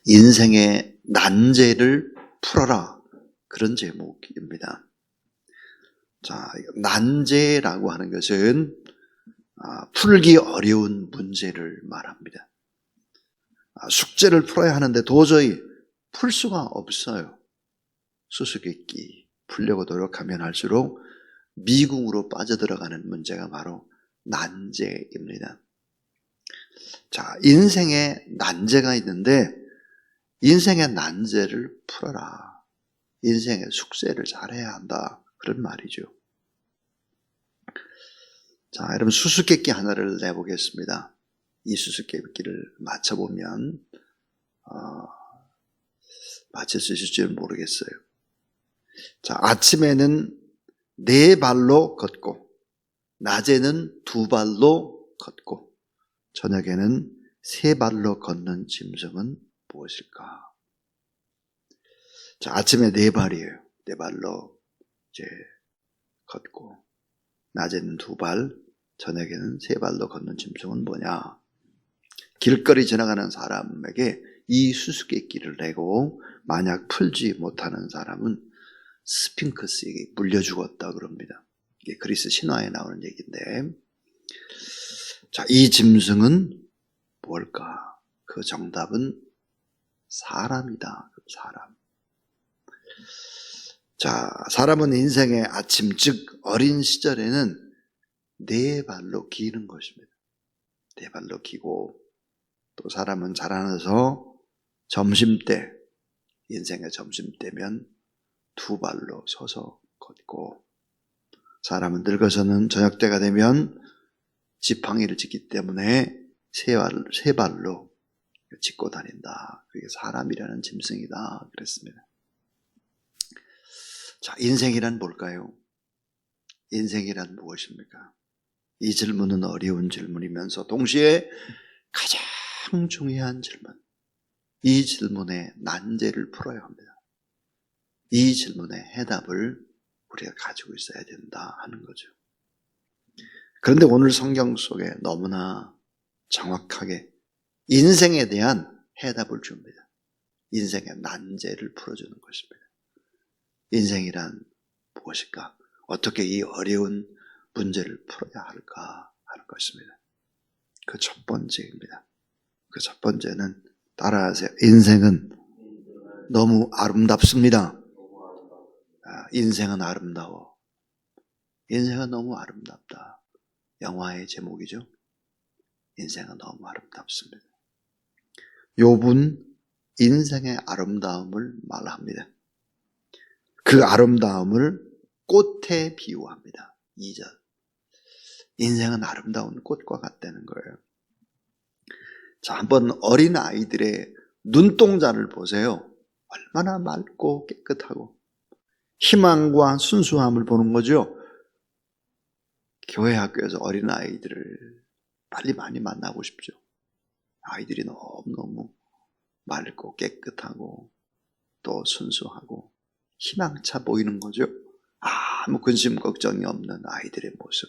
인생의 난제를 풀어라, 그런 제목입니다. 자, 난제라고 하는 것은 풀기 어려운 문제를 말합니다. 숙제를 풀어야 하는데 도저히 풀 수가 없어요. 수수께끼 풀려고 노력하면 할수록 미궁으로 빠져들어가는 문제가 바로 난제입니다. 자, 인생에 난제가 있는데 인생의 난제를 풀어라. 인생의 숙제를 잘해야 한다, 그런 말이죠. 자, 여러분 수수께끼 하나를 내보겠습니다. 이 수수께끼를 맞춰보면 맞출 수 있을지는 모르겠어요. 자, 아침에는 4발로 걷고 낮에는 2발로 걷고 저녁에는 3발로 걷는 짐승은 무엇일까? 자, 아침에 4발이에요. 4발로 이제 걷고 낮에는 2발, 저녁에는 3발로 걷는 짐승은 뭐냐? 길거리 지나가는 사람에게 이 수수께끼를 내고 만약 풀지 못하는 사람은 스핑크스에게 물려 죽었다 그럽니다. 이게 그리스 신화에 나오는 얘기인데, 자, 이 짐승은 뭘까? 그 정답은 사람이다. 사람. 자, 사람은 인생의 아침, 즉 어린 시절에는 4발로 기는 것입니다. 4발로 기고, 또 사람은 자라나서 점심때, 인생의 점심때면 2발로 서서 걷고, 사람은 늙어서는 저녁때가 되면 지팡이를 짚기 때문에 3발로 짚고 다닌다. 그게 사람이라는 짐승이다 그랬습니다. 자, 인생이란 뭘까요? 인생이란 무엇입니까? 이 질문은 어려운 질문이면서 동시에 가장 중요한 질문. 이 질문의 난제를 풀어야 합니다. 이 질문의 해답을 우리가 가지고 있어야 된다 하는 거죠. 그런데 오늘 성경 속에 너무나 정확하게 인생에 대한 해답을 줍니다. 인생의 난제를 풀어주는 것입니다. 인생이란 무엇일까? 어떻게 이 어려운 문제를 풀어야 할까 하는 것입니다. 그 첫 번째입니다. 그 첫 번째는 따라하세요. 인생은 너무 아름답습니다. 인생은 아름다워. 인생은 너무 아름답다. 영화의 제목이죠. 인생은 너무 아름답습니다. 욥은 인생의 아름다움을 말합니다. 그 아름다움을 꽃에 비유합니다. 2절. 인생은 아름다운 꽃과 같다는 거예요. 자, 한번 어린 아이들의 눈동자를 보세요. 얼마나 맑고 깨끗하고 희망과 순수함을 보는 거죠. 교회 학교에서 어린 아이들을 빨리 많이 만나고 싶죠. 아이들이 너무너무 맑고 깨끗하고 또 순수하고 희망차 보이는 거죠. 아무 근심 걱정이 없는 아이들의 모습,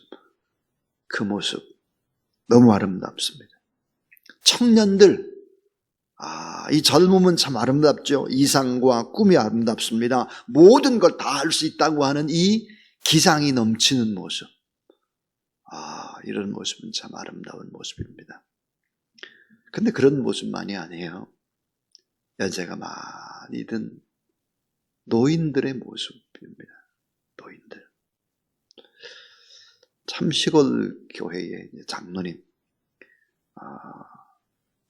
그 모습 너무 아름답습니다. 청년들, 이 젊음은 참 아름답죠. 이상과 꿈이 아름답습니다. 모든 걸 다 할 수 있다고 하는 이 기상이 넘치는 모습, 이런 모습은 참 아름다운 모습입니다. 근데 그런 모습만이 아니에요. 연세가 많이 든 노인들의 모습입니다. 노인들. 참 시골 교회의 장로님,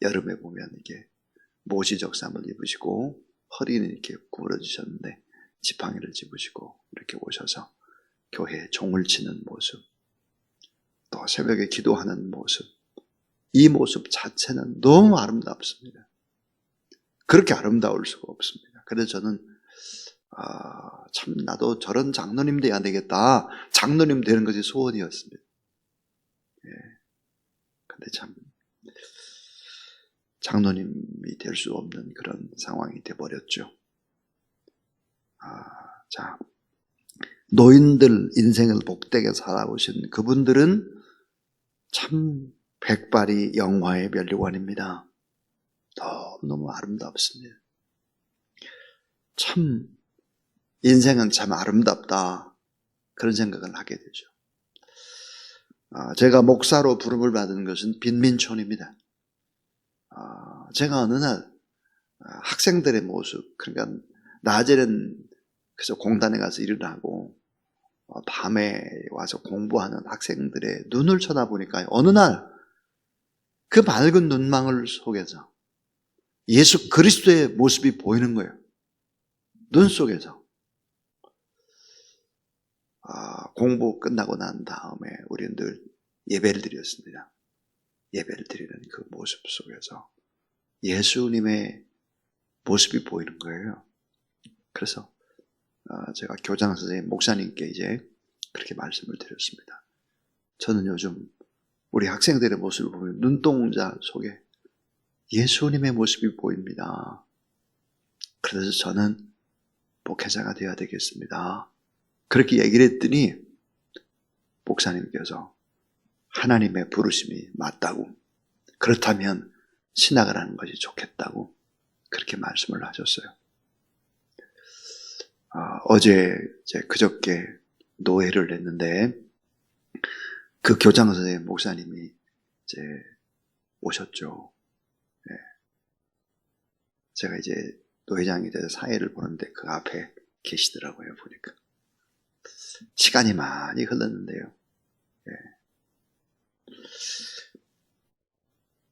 여름에 보면 이게 모시적삼을 입으시고 허리는 이렇게 구부러지셨는데 지팡이를 짚으시고 이렇게 오셔서 교회에 종을 치는 모습, 또 새벽에 기도하는 모습, 이 모습 자체는 너무 아름답습니다. 그렇게 아름다울 수가 없습니다. 그래서 저는 참 나도 저런 장로님 돼야 되겠다. 장로님 되는 것이 소원이었습니다. 근데 참 장로님이 될 수 없는 그런 상황이 되어버렸죠. 자, 노인들 인생을 복되게 살아오신 그분들은 참 백발이 영화의 면류관입니다. 너무너무 아름답습니다. 참 인생은 참 아름답다, 그런 생각을 하게 되죠. 제가 목사로 부름을 받은 것은 빈민촌입니다. 제가 어느 날 학생들의 모습, 그러니까 낮에는 그래서 공단에 가서 일을 하고 밤에 와서 공부하는 학생들의 눈을 쳐다보니까 어느 날 그 맑은 눈망울 속에서 예수 그리스도의 모습이 보이는 거예요. 눈 속에서. 공부 끝나고 난 다음에 우리는 늘 예배를 드렸습니다. 예배를 드리는 그 모습 속에서 예수님의 모습이 보이는 거예요. 그래서 제가 교장 선생님, 목사님께 이제 그렇게 말씀을 드렸습니다. 저는 요즘 우리 학생들의 모습을 보면 눈동자 속에 예수님의 모습이 보입니다. 그래서 저는 목회자가 되어야 되겠습니다. 그렇게 얘기를 했더니 목사님께서 하나님의 부르심이 맞다고, 그렇다면 신학을 하는 것이 좋겠다고 그렇게 말씀을 하셨어요. 어제 그저께 노회를 했는데 그 교장 선생님 목사님이 이제 오셨죠. 네. 제가 이제 노회장이 돼서 사회를 보는데 그 앞에 계시더라고요. 보니까 시간이 많이 흘렀는데요. 네.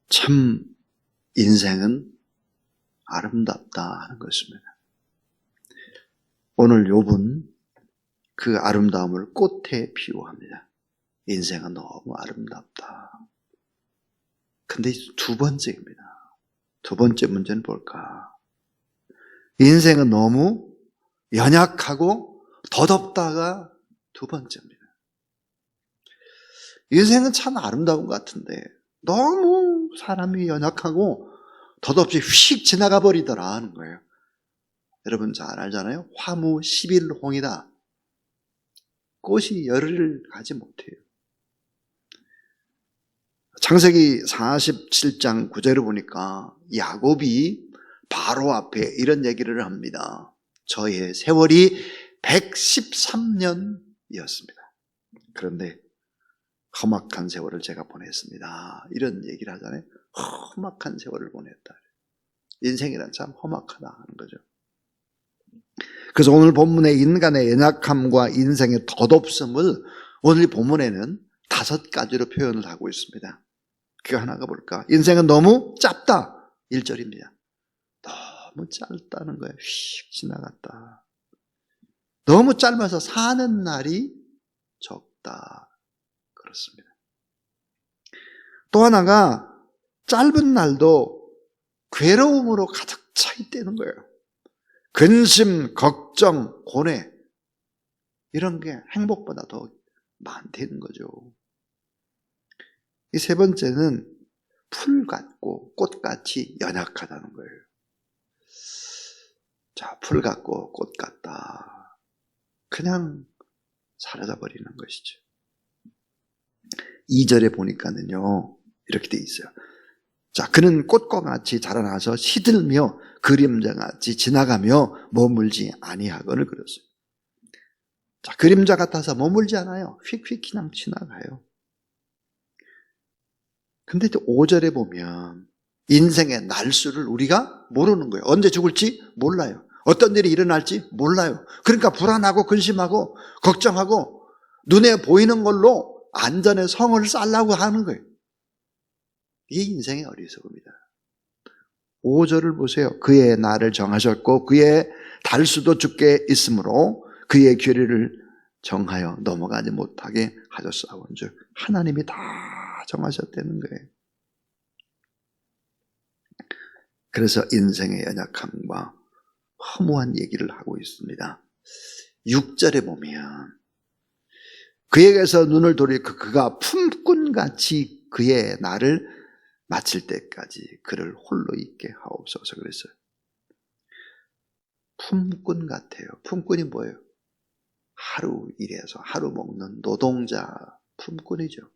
참 인생은 아름답다 하는 것입니다. 오늘 욥은 그 아름다움을 꽃에 비유합니다. 인생은 너무 아름답다. 근데 두 번째입니다. 두 번째 문제는 뭘까? 인생은 너무 연약하고 더덥다가 두 번째입니다. 인생은 참 아름다운 것 같은데 너무 사람이 연약하고 덧없이 휙 지나가 버리더라 하는 거예요. 여러분 잘 알잖아요. 화무 11홍이다. 꽃이 열흘을 가지 못해요. 창세기 47장 9절을 보니까 야곱이 바로 앞에 이런 얘기를 합니다. 저의 세월이 113년이었습니다. 그런데 험악한 세월을 제가 보냈습니다. 이런 얘기를 하잖아요. 험악한 세월을 보냈다. 인생이란 참 험악하다 하는 거죠. 그래서 오늘 본문의 인간의 연약함과 인생의 덧없음을 오늘 이 본문에는 5가지로 표현을 하고 있습니다. 그 하나가 뭘까? 인생은 너무 짧다. 1절입니다. 너무 짧다는 거예요. 휙 지나갔다. 너무 짧아서 사는 날이 적다. 그렇습니다. 또 하나가 짧은 날도 괴로움으로 가득 차 있다는 거예요. 근심, 걱정, 고뇌 이런 게 행복보다 더 많다는 거죠. 이 세 번째는 풀 같고 꽃 같이 연약하다는 거예요. 자, 풀 같고 꽃 같다. 그냥 사라져 버리는 것이죠. 2절에 보니까는요, 이렇게 돼 있어요. 자, 그는 꽃과 같이 자라나서 시들며 그림자같이 지나가며 머물지 아니하거늘 그랬어요. 자, 그림자 같아서 머물지 않아요. 휙휙 그냥 지나가요. 근데 또 5절에 보면 인생의 날수를 우리가 모르는 거예요. 언제 죽을지 몰라요. 어떤 일이 일어날지 몰라요. 그러니까 불안하고 근심하고 걱정하고 눈에 보이는 걸로 안전의 성을 쌓으려고 하는 거예요. 이게 인생의 어리석음이다. 5절을 보세요. 그의 날을 정하셨고 그의 달수도 죽게 있으므로 그의 괴리를 정하여 넘어가지 못하게 하셨사온즉 하나님이 다 정하셨다는 거예요. 그래서 인생의 연약함과 허무한 얘기를 하고 있습니다. 6절에 보면 그에게서 눈을 돌이켜 그가 품꾼같이 그의 날을 마칠 때까지 그를 홀로 있게 하옵소서 그랬어요. 품꾼 같아요. 품꾼이 뭐예요? 하루 일해서 하루 먹는 노동자 품꾼이죠.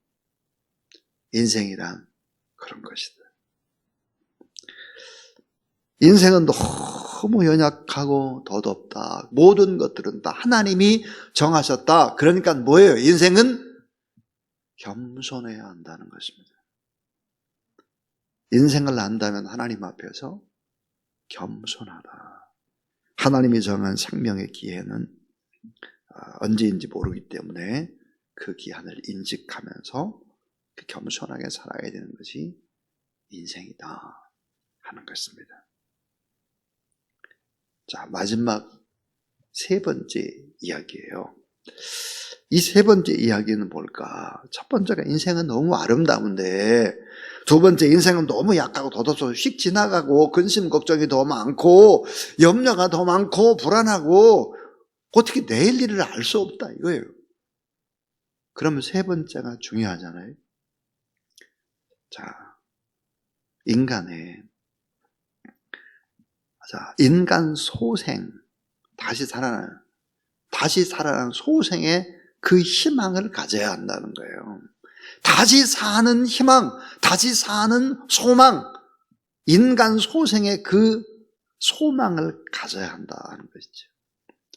인생이란 그런 것이다. 인생은 너무 연약하고 더덥다. 모든 것들은 다 하나님이 정하셨다. 그러니까 뭐예요? 인생은 겸손해야 한다는 것입니다. 인생을 안다면 하나님 앞에서 겸손하다. 하나님이 정한 생명의 기회는 언제인지 모르기 때문에 그 기한을 인식하면서 겸손하게 살아야 되는 것이 인생이다 하는 것입니다. 자, 마지막 세 번째 이야기예요. 이 세 번째 이야기는 뭘까? 첫 번째가 인생은 너무 아름다운데, 두 번째 인생은 너무 약하고 더뎌서 휙 지나가고 근심 걱정이 더 많고 염려가 더 많고 불안하고 어떻게 내일 일을 알 수 없다 이거예요. 그러면 세 번째가 중요하잖아요. 자, 인간 소생, 다시 살아나는 소생의 그 희망을 가져야 한다는 거예요. 다시 사는 희망, 다시 사는 소망, 인간 소생의 그 소망을 가져야 한다는 것이죠.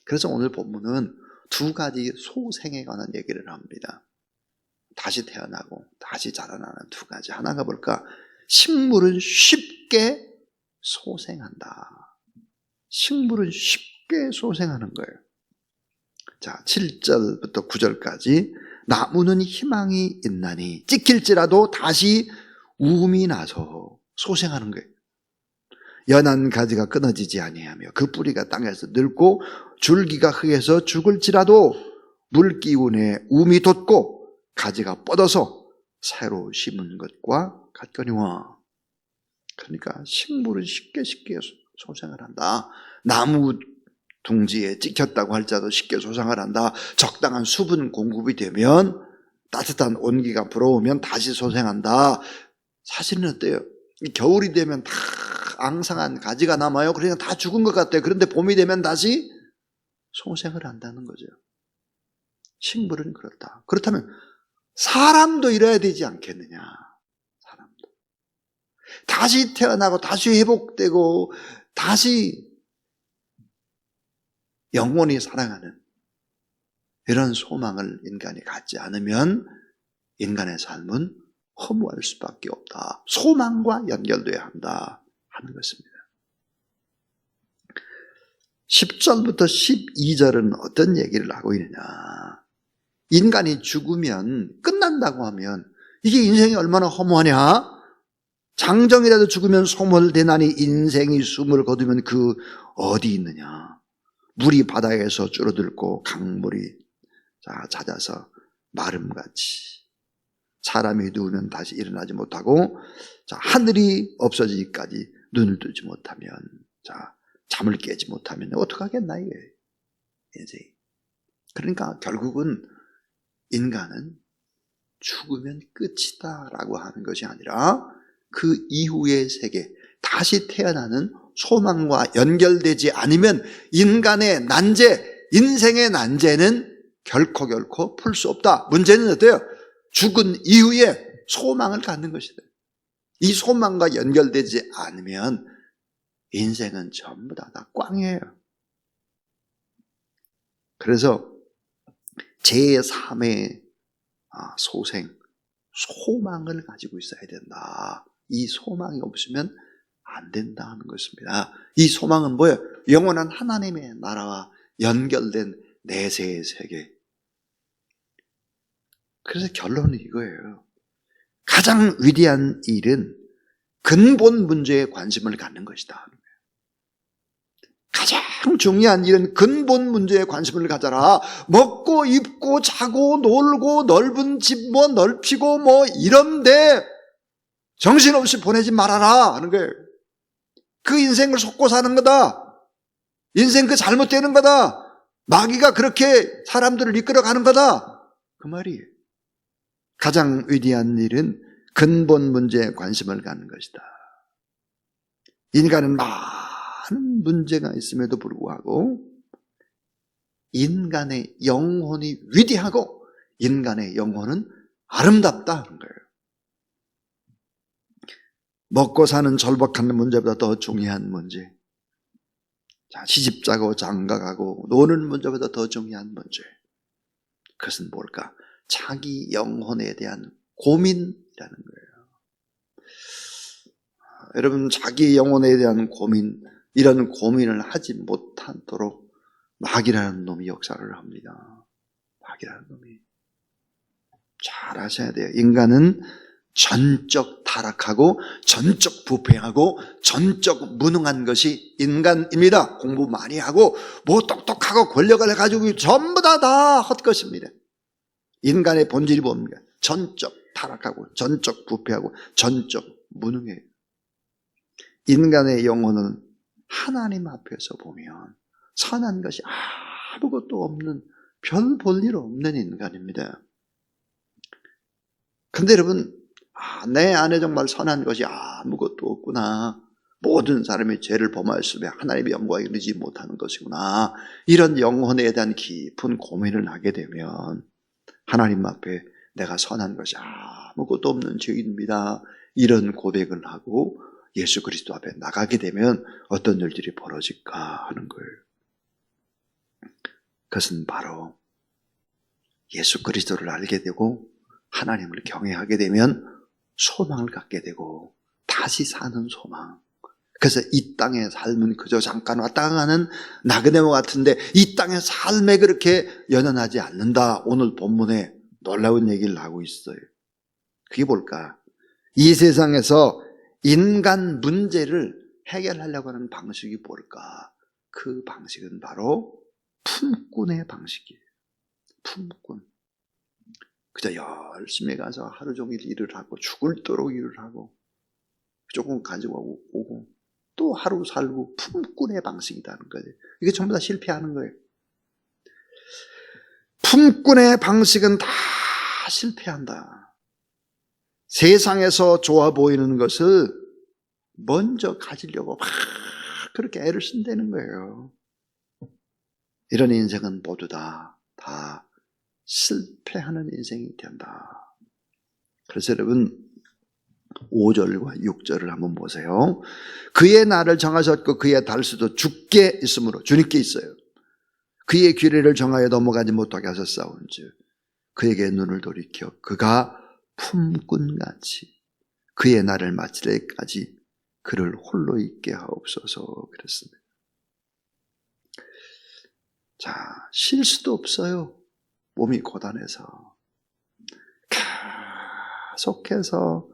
그래서 오늘 본문은 두 가지 소생에 관한 얘기를 합니다. 다시 태어나고 다시 자라나는 두 가지. 하나가 뭘까? 식물은 쉽게 소생한다. 식물은 쉽게 소생하는 거예요. 자, 7절부터 9절까지 나무는 희망이 있나니 찍힐지라도 다시 우음이 나서 소생하는 거예요. 연한 가지가 끊어지지 아니하며 그 뿌리가 땅에서 늙고 줄기가 흙에서 죽을지라도 물기운에 우음이 돋고 가지가 뻗어서 새로 심은 것과 같거니와. 그러니까 식물은 쉽게 소생을 한다. 나무 둥지에 찍혔다고 할지라도 쉽게 소생을 한다. 적당한 수분 공급이 되면, 따뜻한 온기가 불어오면 다시 소생한다. 사실은 어때요? 겨울이 되면 다 앙상한 가지가 남아요. 그러니까 다 죽은 것 같아요. 그런데 봄이 되면 다시 소생을 한다는 거죠. 식물은 그렇다. 그렇다면 사람도 이래야 되지 않겠느냐. 사람도 다시 태어나고 다시 회복되고 다시 영원히 살아가는 이런 소망을 인간이 갖지 않으면 인간의 삶은 허무할 수밖에 없다. 소망과 연결돼야 한다 하는 것입니다. 10절부터 12절은 어떤 얘기를 하고 있느냐. 인간이 죽으면 끝난다고 하면 이게 인생이 얼마나 허무하냐. 장정이라도 죽으면 소멸되나니 인생이 숨을 거두면 그 어디 있느냐. 물이 바다에서 줄어들고 강물이 잦아서 마름같이 사람이 누우면 다시 일어나지 못하고 하늘이 없어지기까지 눈을 뜨지 못하면 잠을 깨지 못하면 어떡하겠나 이게 인생. 그러니까 결국은 인간은 죽으면 끝이다 라고 하는 것이 아니라 그 이후의 세계, 다시 태어나는 소망과 연결되지 않으면 인간의 난제, 인생의 난제는 결코 풀 수 없다. 문제는 어때요? 죽은 이후에 소망을 갖는 것이다. 이 소망과 연결되지 않으면 인생은 전부 다 꽝이에요. 그래서 제3의 소생, 소망을 가지고 있어야 된다. 이 소망이 없으면 안 된다는 것입니다. 이 소망은 뭐예요? 영원한 하나님의 나라와 연결된 내세의 세계. 그래서 결론은 이거예요. 가장 위대한 일은 근본 문제에 관심을 갖는 것이다. 가장 중요한 일은 근본 문제에 관심을 가져라. 먹고 입고 자고 놀고 넓은 집 넓히고 이런데 정신없이 보내지 말아라 하는 거예요. 그 인생을 속고 사는 거다. 인생 그 잘못되는 거다. 마귀가 그렇게 사람들을 이끌어가는 거다. 그 말이에요. 가장 위대한 일은 근본 문제에 관심을 갖는 것이다. 인간은 많은 문제가 있음에도 불구하고 인간의 영혼이 위대하고 인간의 영혼은 아름답다 하는 거예요. 먹고 사는 절박한 문제보다 더 중요한 문제. 자, 시집자고 장가가고 노는 문제보다 더 중요한 문제. 그것은 뭘까? 자기 영혼에 대한 고민이라는 거예요. 여러분, 자기 영혼에 대한 고민, 이런 고민을 하지 못하도록 마귀라는 놈이 역사를 합니다. 마귀라는 놈이. 잘 아셔야 돼요. 인간은 전적 타락하고 전적 부패하고 전적 무능한 것이 인간입니다. 공부 많이 하고 뭐 똑똑하고 권력을 가지고 전부 다 헛것입니다. 인간의 본질이 뭡니까? 전적 타락하고 전적 부패하고 전적 무능해요. 인간의 영혼은 하나님 앞에서 보면 선한 것이 아무것도 없는, 별 볼 일 없는 인간입니다. 근데 여러분, 내 안에 정말 선한 것이 아무것도 없구나. 모든 사람이 죄를 범하였으며 하나님의 영광에 이르지 못하는 것이구나. 이런 영혼에 대한 깊은 고민을 하게 되면 하나님 앞에 내가 선한 것이 아무것도 없는 죄인입니다. 이런 고백을 하고 예수 그리스도 앞에 나가게 되면 어떤 일들이 벌어질까 하는 거예요. 그것은 바로 예수 그리스도를 알게 되고 하나님을 경외하게 되면 소망을 갖게 되고 다시 사는 소망. 그래서 이 땅의 삶은 그저 잠깐 왔다 가는 나그네와 같은데 이 땅의 삶에 그렇게 연연하지 않는다. 오늘 본문에 놀라운 얘기를 하고 있어요. 그게 뭘까? 이 세상에서 인간 문제를 해결하려고 하는 방식이 뭘까? 그 방식은 바로 품꾼의 방식이에요. 품꾼. 그저 열심히 가서 하루 종일 일을 하고 죽을도록 일을 하고 조금 가지고 오고 또 하루 살고 품꾼의 방식이라는 거예요. 이게 전부 다 실패하는 거예요. 품꾼의 방식은 다 실패한다. 세상에서 좋아 보이는 것을 먼저 가지려고 막 그렇게 애를 쓴다는 거예요. 이런 인생은 모두 다 실패하는 인생이 된다. 그래서 여러분 5절과 6절을 한번 보세요. 그의 날을 정하셨고 그의 달수도 주께 있으므로, 주님께 있어요. 그의 규례를 정하여 넘어가지 못하게 하셨사온즉 그에게 눈을 돌이켜 그가 품꾼같이 그의 날을 마칠 때까지 그를 홀로 있게 하옵소서 그랬습니다. 자, 쉴 수도 없어요. 몸이 고단해서 계속해서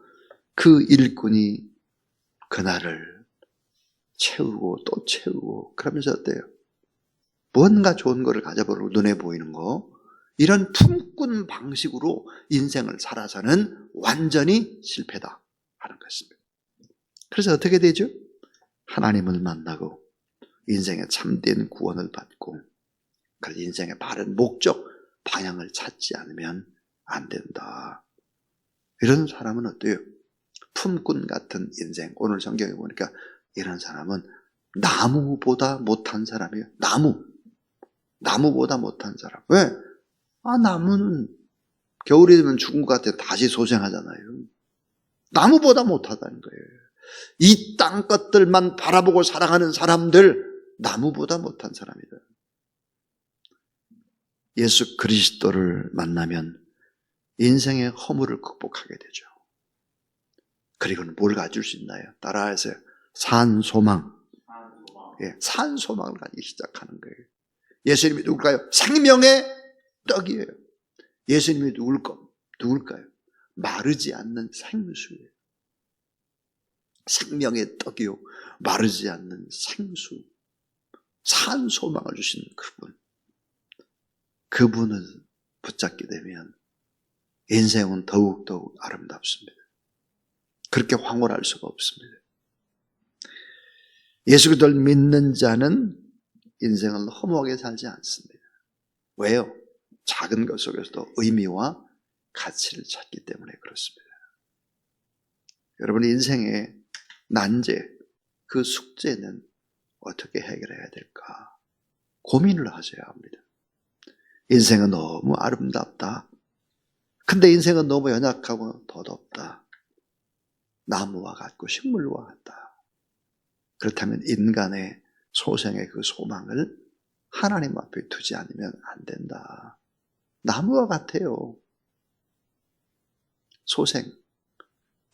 그 일꾼이 그날을 채우고 또 채우고 그러면서 어때요? 뭔가 좋은 거를 가져보려고 눈에 보이는 거, 이런 품꾼 방식으로 인생을 살아서는 완전히 실패다 하는 것입니다. 그래서 어떻게 되죠? 하나님을 만나고 인생의 참된 구원을 받고 그 인생의 바른 목적, 방향을 찾지 않으면 안 된다. 이런 사람은 어때요? 품꾼 같은 인생. 오늘 성경에 보니까 이런 사람은 나무보다 못한 사람이에요. 나무보다 못한 사람. 왜? 나무는 겨울이 되면 죽은 것 같아 다시 소생하잖아요. 나무보다 못하다는 거예요. 이 땅 것들만 바라보고 살아가는 사람들, 나무보다 못한 사람이다. 예수 그리스도를 만나면 인생의 허물을 극복하게 되죠. 그리고는 뭘 가질 수 있나요? 따라하세요. 산소망. 예, 산소망을 가지기 시작하는 거예요. 예수님이 누굴까요? 생명의 떡이에요. 예수님이 누굴까요? 마르지 않는 생수예요. 생명의 떡이요, 마르지 않는 생수. 산소망을 주시는 그분을 붙잡게 되면 인생은 더욱더욱 아름답습니다. 그렇게 황홀할 수가 없습니다. 예수 그리스도를 믿는 자는 인생을 허무하게 살지 않습니다. 왜요? 작은 것 속에서도 의미와 가치를 찾기 때문에 그렇습니다. 여러분 인생의 난제, 그 숙제는 어떻게 해결해야 될까? 고민을 하셔야 합니다. 인생은 너무 아름답다. 근데 인생은 너무 연약하고 더덥다. 나무와 같고 식물과 같다. 그렇다면 인간의 소생의 그 소망을 하나님 앞에 두지 않으면 안 된다. 나무와 같아요. 소생,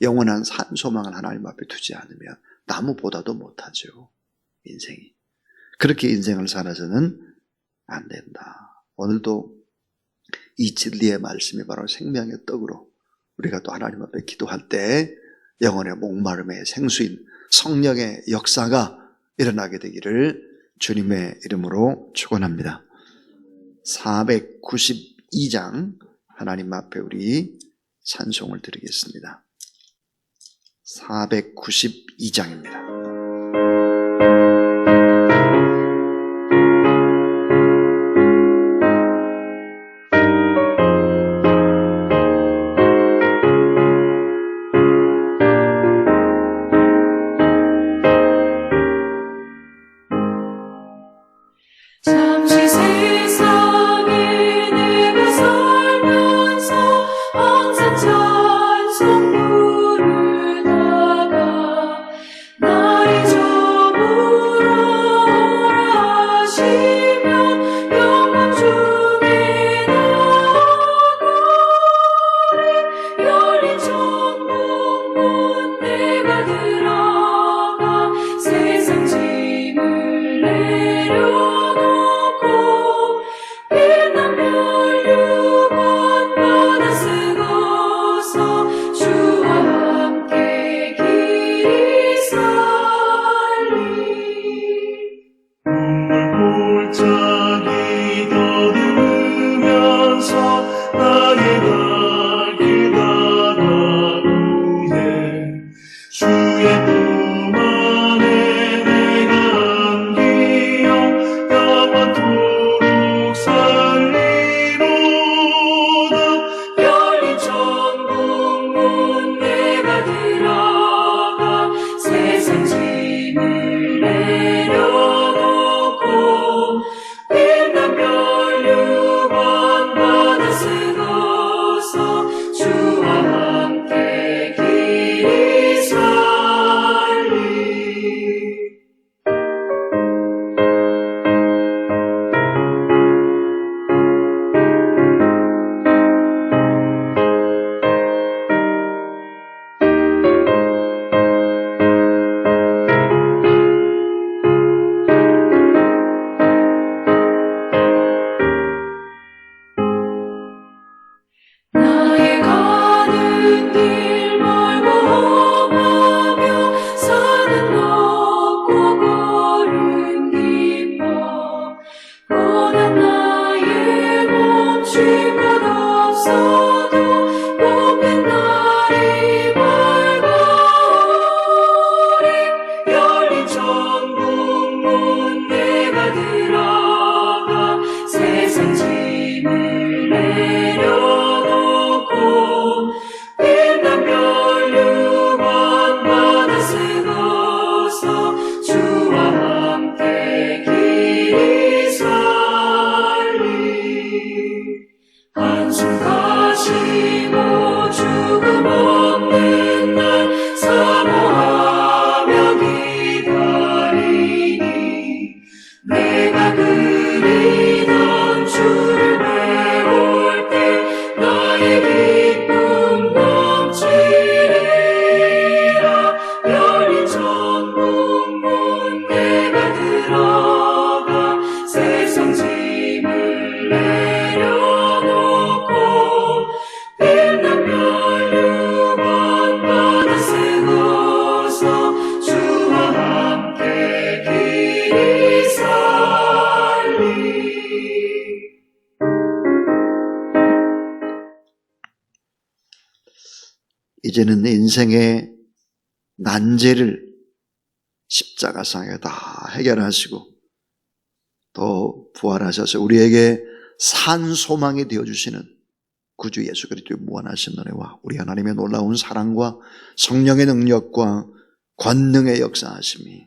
영원한 산 소망을 하나님 앞에 두지 않으면 나무보다도 못하죠. 인생이. 그렇게 인생을 살아서는 안 된다. 오늘도 이 진리의 말씀이 바로 생명의 떡으로 우리가 또 하나님 앞에 기도할 때 영혼의 목마름의 생수인 성령의 역사가 일어나게 되기를 주님의 이름으로 축원합니다. 492장 하나님 앞에 우리 찬송을 드리겠습니다. 492장입니다. 이제는 인생의 난제를 십자가상에 다 해결하시고 또 부활하셔서 우리에게 산 소망이 되어주시는 구주 예수 그리스도의 무한하신 은혜와 우리 하나님의 놀라운 사랑과 성령의 능력과 권능의 역사하심이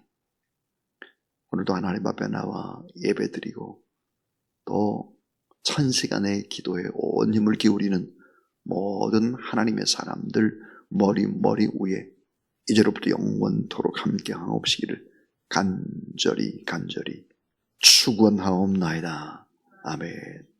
오늘도 하나님 앞에 나와 예배드리고 또 1000시간의 기도에 온 힘을 기울이는 모든 하나님의 사람들 머리 위에 이제로부터 영원토록 함께하옵시기를 간절히 축원하옵나이다. 아멘.